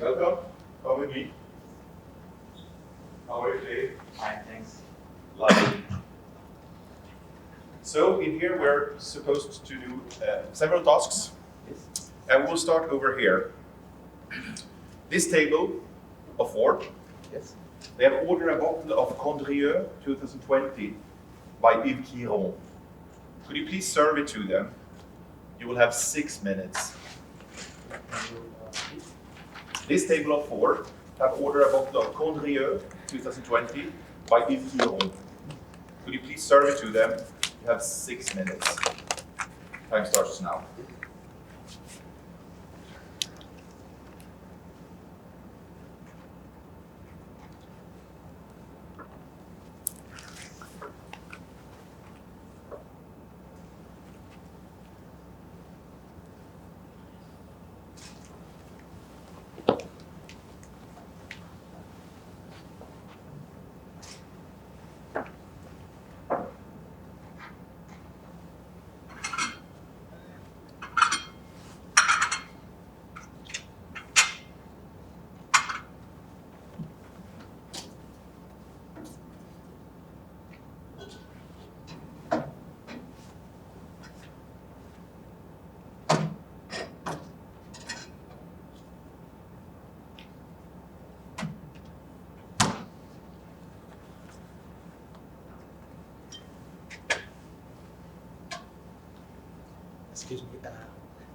Welcome. Come with me. How are you today? Fine, thanks. Lovely. So in here we're supposed to do several tasks. Yes. And we'll start over here. This table of 4, Yes. they have ordered a bottle of Condrieu 2020 by Yves Quiron. Could you please serve it to them? You will have 6 minutes. This table of 4 have ordered a bottle of Condrieu 2020 by Yves Quiron. Could you please serve it to them? You have 6 minutes. Time starts now. Excuse me,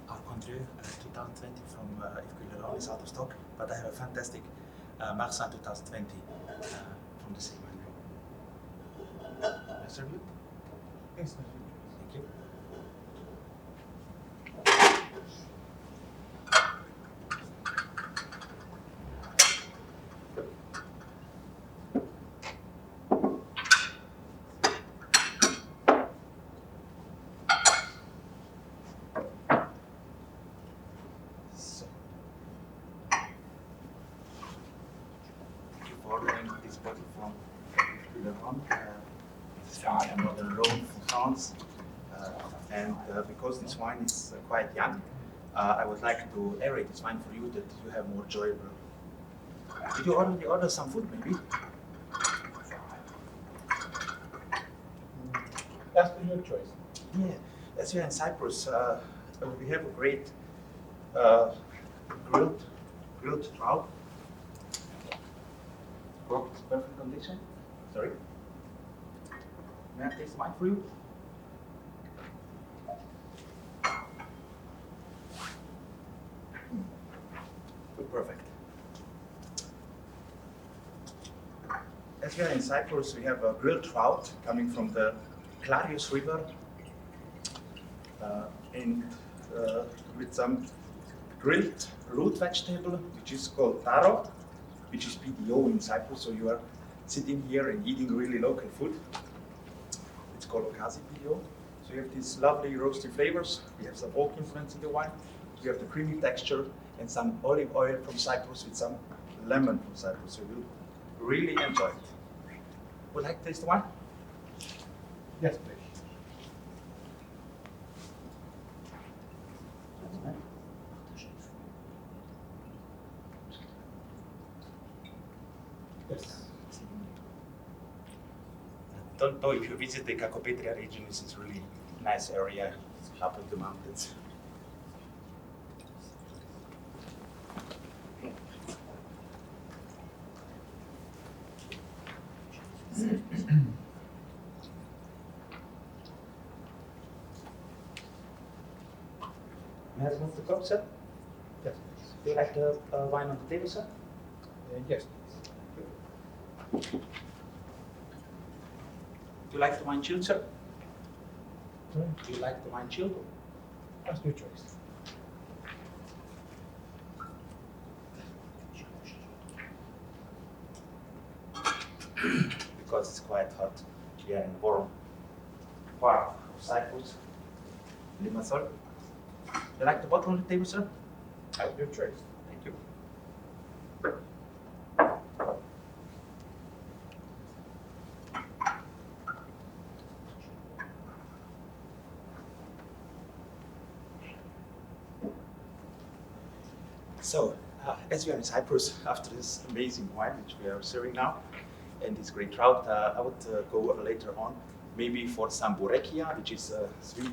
our Condrieu 2020 from Yves Quiron is out of stock, but I have a fantastic Marsan 2020 from the same winery. Can I serve you? Yes, Thank you. So, thank you for ordering this bottle from Yves Quiron. This is from another Rhone from France. And because this wine is quite young, I would like to aerate this wine for you that you have more enjoyable. Did you already order some food maybe? That's your choice. Yeah, as we are in Cyprus, we have a great grilled trout. Cooked perfect condition. Sorry. May I taste wine for you? Perfect. As we are in Cyprus, we have a grilled trout coming from the Clarius River, and with some grilled root vegetable, which is called taro, which is PDO in Cyprus. So you are sitting here and eating really local food. It's called Okasi PDO. So you have these lovely roasty flavors. We have some oak influence in the wine. You have the creamy texture and some olive oil from Cyprus with some lemon from Cyprus. So you'll really enjoy it. Would you like to taste the wine? Yes, please. Yes. Don't know if you visit the Kakopetria region, it's a really nice area. It's up in the mountains. May I move the cup, sir? Yes, please. Do you like the wine on the table, sir? Yes, please. Do you like the wine chilled, sir? Sorry? Do you like the wine chilled? That's your choice. Because it's quite hot here in warm part of Cyprus. Limassol. Do you like the bottle on the table, sir? That's your choice. Thank you. So, As we are in Cyprus, after this amazing wine which we are serving now, and this great trout, I would go later on maybe for some bourrekia, which is a sweet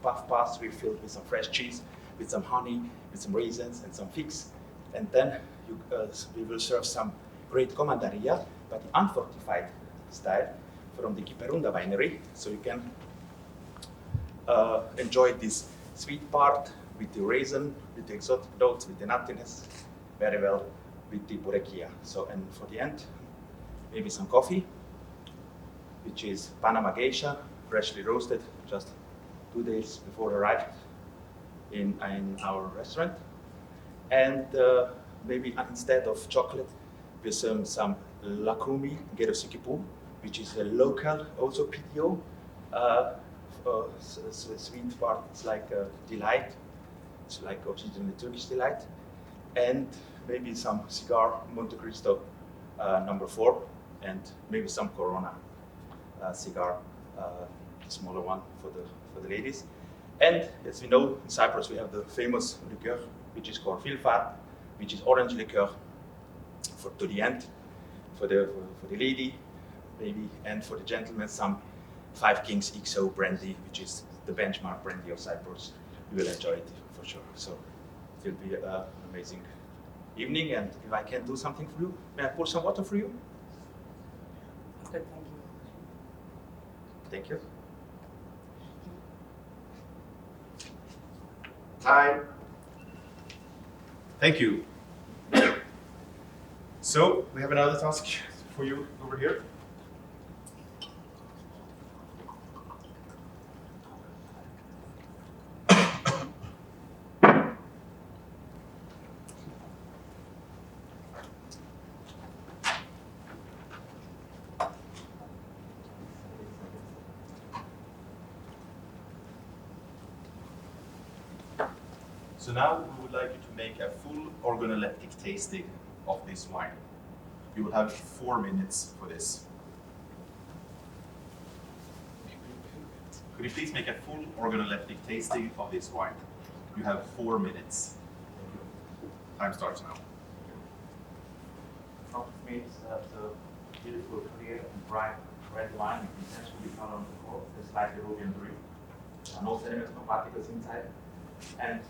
puff pastry filled with some fresh cheese, with some honey, with some raisins and some figs. And then we will serve some great commandaria, but the unfortified style from the Kiperunda winery. So you can enjoy this sweet part with the raisin, with the exotic notes, with the nuttiness, very well with the bourrekia. So, and for the end, maybe some coffee, which is Panama Geisha, freshly roasted, just 2 days before arrived in our restaurant. And maybe instead of chocolate, with some Lakumi Gerosikipu, which is a local, also PTO, sweet part. It's like a delight. It's like originally Turkish delight. And maybe some cigar Monte Cristo number 4, and maybe some Corona cigar, smaller one for the ladies. And as we know, in Cyprus we have the famous liqueur, which is called filfar, which is orange liqueur to the end, for the lady, maybe, and for the gentleman, some 5 Kings XO brandy, which is the benchmark brandy of Cyprus. You will enjoy it for sure. So it will be an amazing evening, and if I can do something for you, may I pour some water for you? Good, thank you. Thank you. Time. Thank you. So we have another task for you over here. So now we would like you to make a full organoleptic tasting of this wine. You will have 4 minutes for this. Could you please make a full organoleptic tasting of this wine? You have 4 minutes. Time starts now. Front of me is the beautiful, clear and bright red wine with intentionally color on the core, the slightly ruby and green. No sediments, no particles inside. And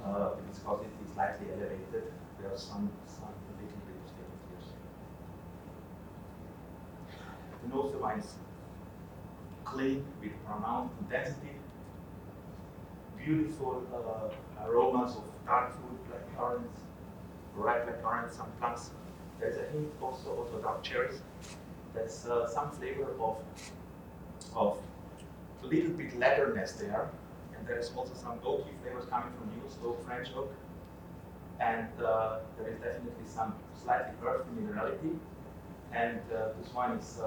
the viscosity is slightly elevated. There are some little bit of stable tears. The nose of the wine is clean with pronounced intensity. Beautiful aromas of dark fruit, black currants, ripe black currants, some plums. There's a hint also dark cherries. There's some flavor of a little bit leatherness there. And there's also some oaky flavors coming from used oak, French oak. And there is definitely some slightly earthy minerality. And this wine is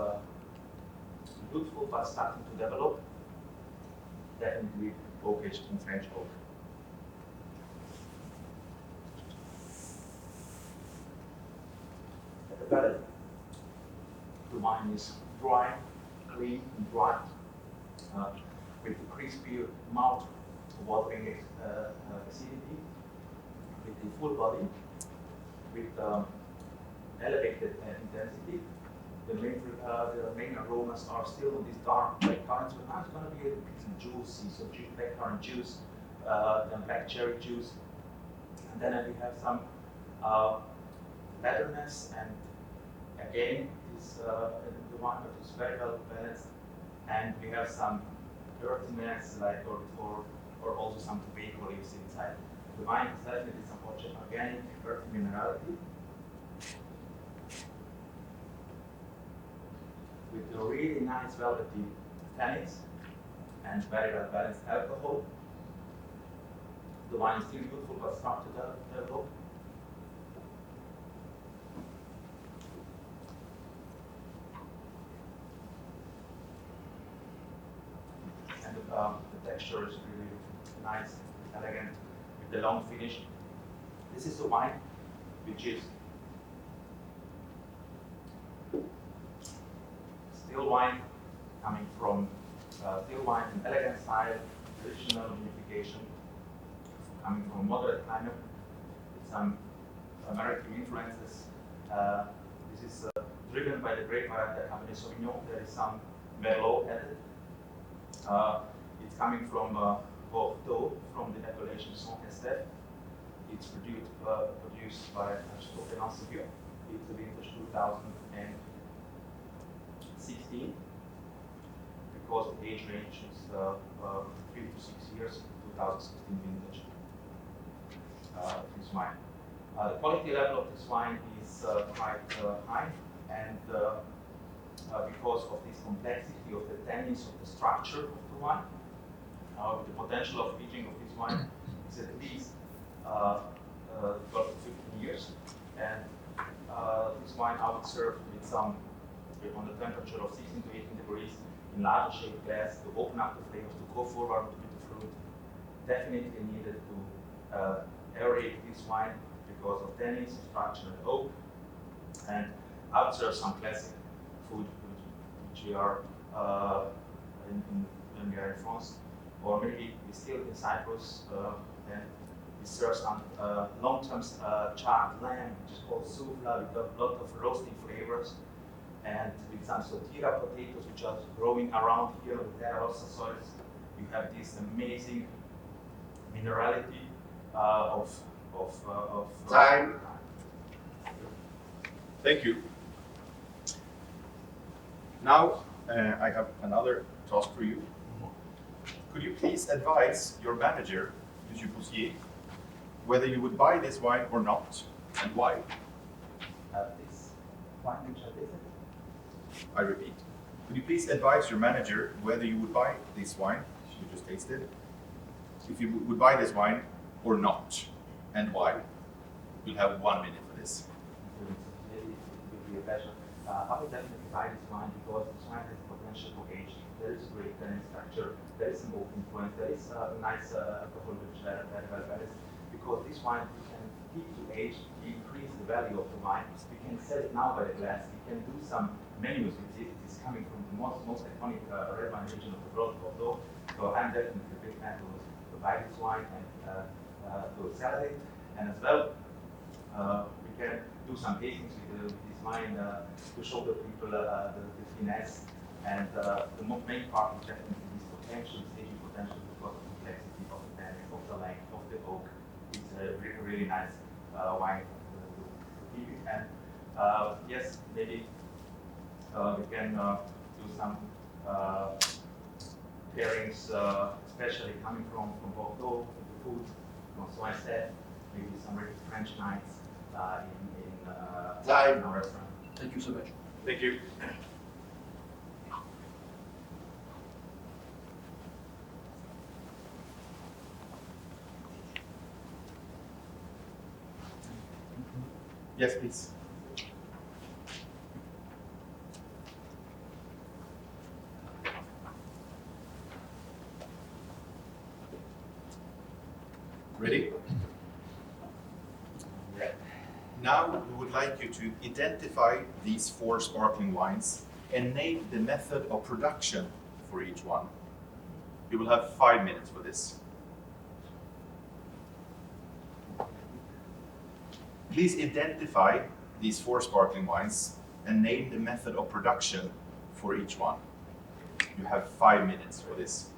beautiful but starting to develop. Definitely oak aged in French oak. At the palate, the wine is dry, clean, and bright, with a crispy mouth, watering acidity, with the full body, with elevated intensity. The main aromas are still on these dark black currants, but now it's going to be a bit juicy, so black currant juice, then black cherry juice, and then we have some leatherness, and again, this the wine that is very well balanced, and we have some earthiness, like or also some tobacco leaves inside. The wine is definitely some organic earthy minerality, with a really nice velvety tannins and very well balanced alcohol. The wine is still beautiful but starts to develop. And the texture is really nice, elegant, with the long finish. This is a wine which is still wine, coming from still wine in elegant style, traditional vinification, coming from a moderate climate, with some American influences. This is driven by the grape variety Cabernet Sauvignon. There is some Merlot added. It's coming from Bordeaux, from the appellation Saint-Estèphe. It's produced by Organoleptic. It's a vintage 2016. Because the age range is 3 to 6 years, 2016 vintage. This wine. The quality level of this wine is quite high, and because of this complexity of the tannins of the structure of the wine, the potential of aging of this wine is at least 12 to 15 years. And this wine I would serve with some, on the temperature of 16 to 18 degrees, in larger shaped glass to open up the flavors, to go forward with the fruit. Definitely needed to aerate this wine because of tannins, structure, and oak. And I would serve some classic food, which we are when we are in France, or maybe we still in Cyprus, and we serve some long-term charred lamb, which is called Suvad, with a lot of roasty flavors, and with some sotira potatoes, which are growing around here with their rosa soils. You have this amazing minerality of time. Thank you. Now I have another task for you. Could you please advise your manager, Monsieur Poussier, whether you would buy this wine or not, and why? This wine which I tasted. I repeat. Could you please advise your manager whether you would buy this wine you just tasted, if you would buy this wine or not, and why? You'll have 1 minute for this. It will be a pleasure. I would definitely buy this wine because this wine has the potential for age. There is great tannin structure, there is some oak influence, there is a nice alcohol which is very well balanced. Because this wine we can keep to age, increase the value of the wine. We can sell it now by the glass. We can do some menus with it. It is coming from the most iconic red wine region of the world, Bordeaux. So I'm definitely a big fan to buy this wine and to sell it. And as well, we can do some tastings with this wine to show the people the finesse. And the main part is definitely this potential, this aging potential, because of the complexity of the tannin, of the length, of the oak. It's a really nice wine to keep it. And yes, maybe we can do some pairings, especially coming from Bordeaux, with the food. So I said, maybe some really French nights in our restaurant. Thank you so much. Thank you. Yes, please. Ready? Now we would like you to identify these 4 sparkling wines and name the method of production for each one. You will have 5 minutes for this. Please identify these 4 sparkling wines and name the method of production for each one. You have 5 minutes for this.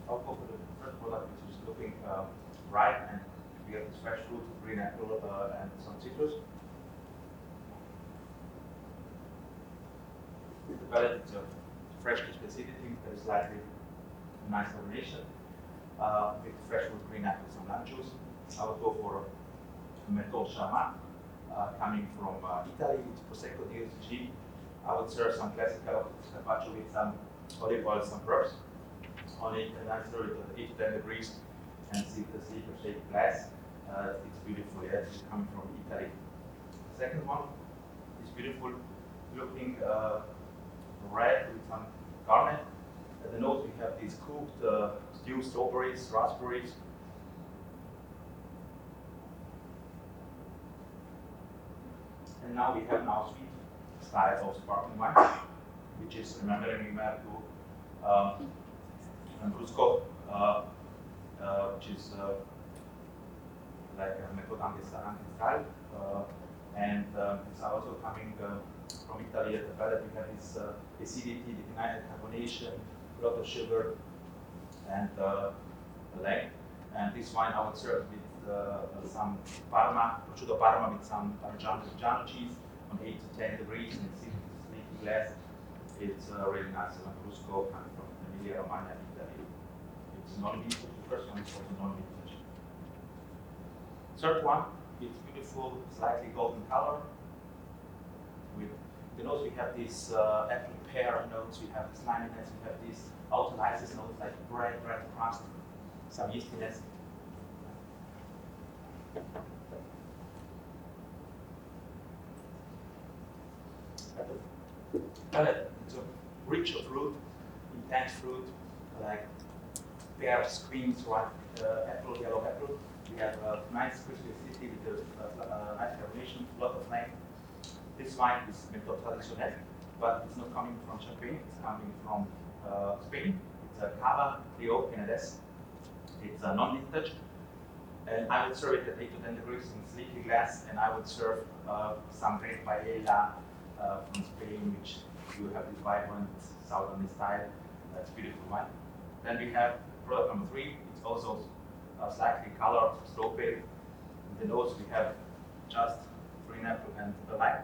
I'll go for the first product, which is looking ripe, and we have this fresh fruit, green apple, and some citrus. The palate is a fresh acidity, there is slightly nice carbonation. With fresh fruit, green apple, some lime juice. I would go for a Méthode Charmat, coming from Italy, with Prosecco DSG. I would serve some classical carpaccio with some olive oil, some herbs on it, and I serve it at 8 to 10 degrees and see the sleeper shaped glass. It's beautiful, yes, it's coming from Italy. The second one is beautiful looking red with some garnet. At the nose we have these cooked stewed strawberries, raspberries. And now we have sweet style of sparkling wine, which is remembering we went to Lambrusco, which is like a method ancestral, and it's also coming from Italy. At the palate we have this acidity, the carbonation, a lot of sugar, and length. And this wine I would serve with some prosciutto Parma with some Parmigiano cheese on 8 to 10 degrees and sleepy glass. It's really nice. Lambrusco coming from Emilia Romagna, Italy. It's non-vintage. The first one is also non-vintage. Third one, it's beautiful, slightly golden color. With the nose, we have this apple pear notes, we have this lininess, we have these autolysis notes like bread crust, some yeastiness. Palate, it's a rich of fruit, intense fruit, like pears, queens, white apple, yellow apple. We have a nice crispy acidity with a nice carbonation, a lot of flame. This wine is method traditionnel, but it's not coming from Champagne, it's coming from Spain. It's a Cava Rio Canades. It's a non-vintage. And I would serve it at 8 to 10 degrees in sleepy glass, and I would serve some great paella from Spain, which you have this vibrant southern style. That's beautiful wine. Then we have product number 3. It's also slightly colored strawberry. In the nose we have just green apple and a lime.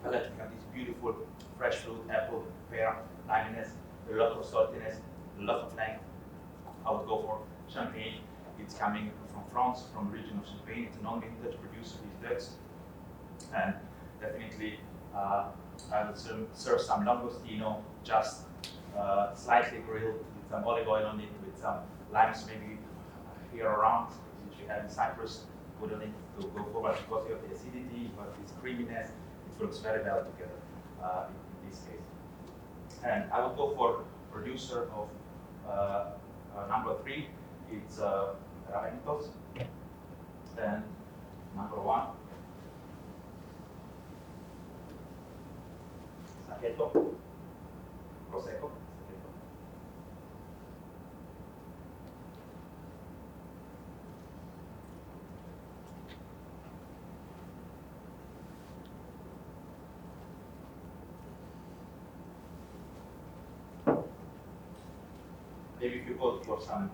Palate, we have this beautiful fresh fruit, apple, pear, liminess, a lot of saltiness, a lot of length. I would go for Champagne. It's coming from France, from the region of Champagne. It's a non-vintage producer with ducks. And definitely I would serve some Langostino, just slightly grilled with some olive oil on it, with some limes maybe here around, which we have in Cyprus. Put on it to go forward because you have the acidity, you have this creaminess. It works very well together in this case. And I would go for producer of number 3. It's Raventos. And number 1. Sacchetto, Prosecco. Maybe if you go for some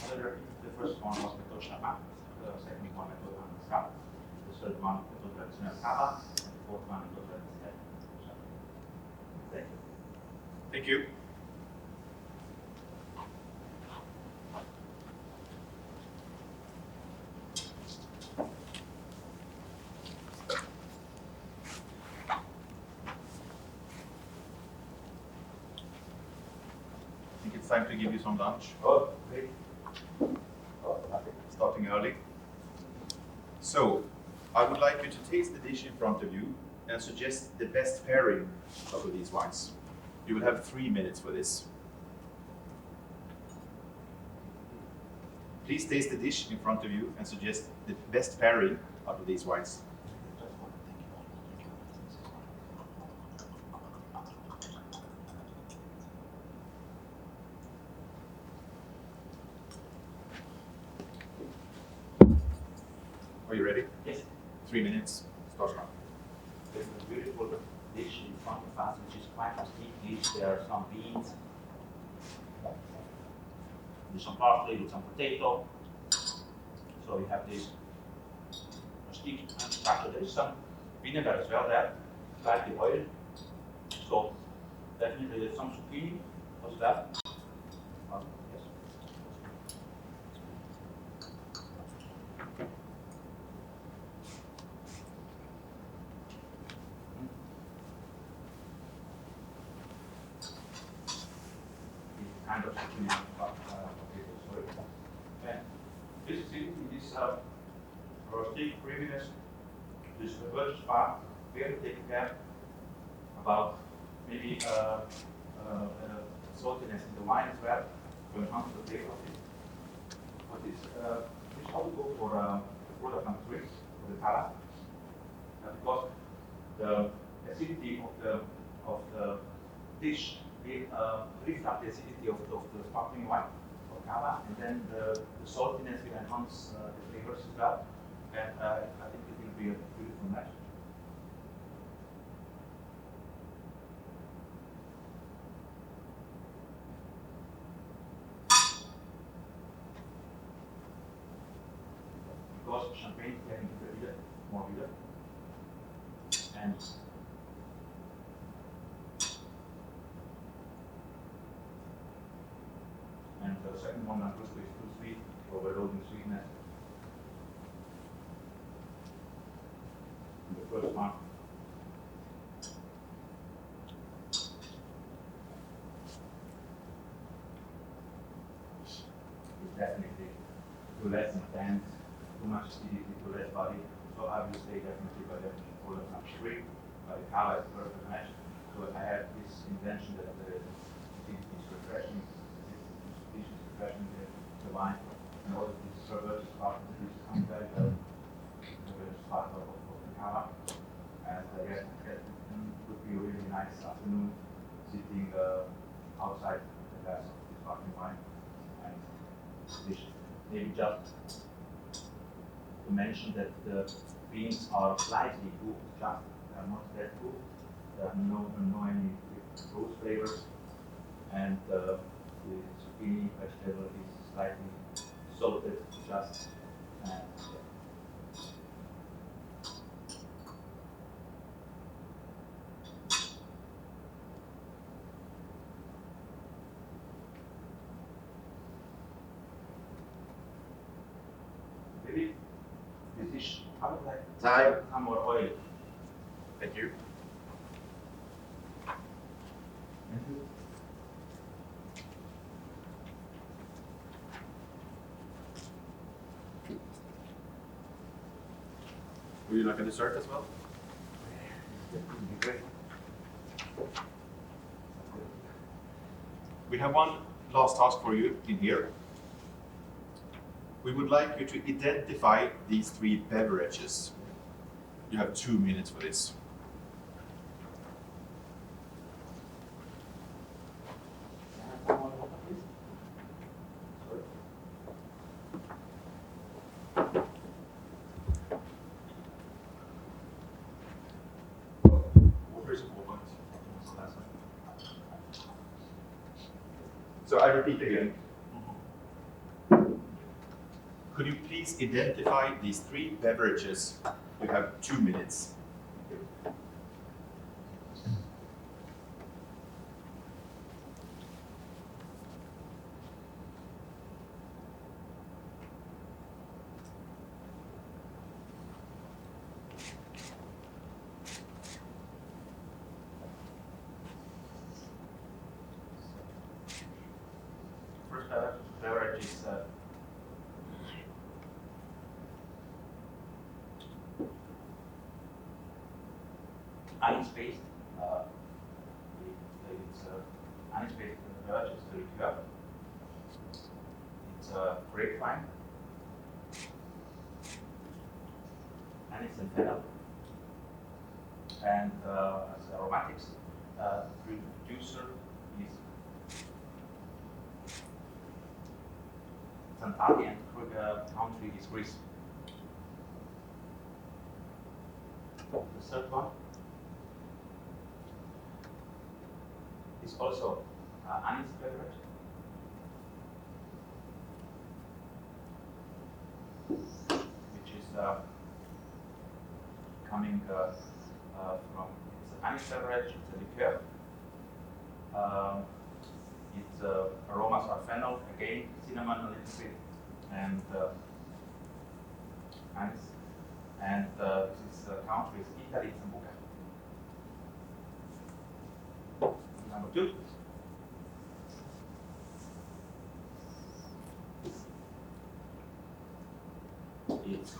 the first one was method Chama, the second one method Scala, the third one method traditional Cava, and the fourth one method traditional Chama. Thank you. Thank you. I think it's time to give you some lunch. Oh, great. Starting early. So, I would like you to taste the dish in front of you and suggest the best pairing of these wines. You will have 3 minutes for this. Please taste the dish in front of you and suggest the best pairing out of these wines. Are you ready? Yes. 3 minutes. Start now. There's a beautiful dish in front of us, which is quite a steep dish. There are some beans, with some parsley, with some potato. So we have this steak structure. There is some vinegar as well there, slightly oil. So definitely there's some zucchini as well. Yes. Kind of zucchini, potatoes, sorry. And this is it, this rustic creaminess, this Beverage part, we have to take care about maybe saltiness in the wine as well to enhance the flavor of it. But this how we go for product number 3, for the color, because the acidity of the dish will lift up the acidity of the sparkling wine or cava, and then the saltiness will enhance the flavors as well. And I think it will be a beautiful match. Because champagne can be more bitter. And the second one, is too sweet, overloading sweetness. And the first one is definitely too less intense, too much acidity, too less body. So I will say definitely by definition product number 3, by the color is a perfect match. So I have this intention that it is refreshing, this is refreshing the wine, and all this Beverage part is coming very well. The Beverage part of the color. And yes, it would be a really nice afternoon sitting outside the glass of this sparkling wine and dish. Maybe just to mention that the beans are slightly cooked, just they are not that cooked. There are no any rose flavors, and the zucchini vegetable is slightly salted, just and maybe this dish, I would like Time. some more oil. Thank you. Thank you. Would you like a dessert as well? That would be great. We have one last task for you in here. We would like you to identify these 3 beverages. You have 2 minutes for this. Can I have some more water, please? Sorry. Water is important. So I repeat again. Could you please identify these 3 beverages? You have 2 minutes. First beverage is ice-based. It's ice-based beverage. It's the liqueur. It's grapevine, anise and fennel, and as aromatics, the producer is Zlatic, and country is Greece. The third one is also anise beverage. Which is coming from, it's a Spanish beverage, it's a liqueur. Its aromas are fennel, again, cinnamon a little bit, and anise. And this country is Italy, Sambuca. Number 2. It's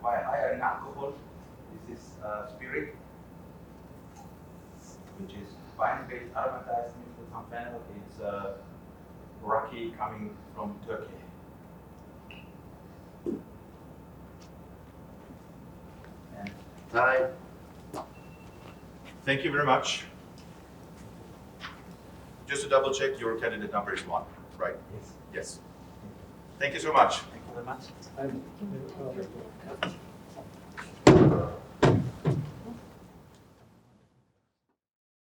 quite higher in alcohol. This is spirit, which is wine-based, aromatized with some fennel. It's raki coming from Turkey. And Hi. Thank you very much. Just to double check, your candidate number is 1, right? yes, Yes. Thank you so much. thank you very much. And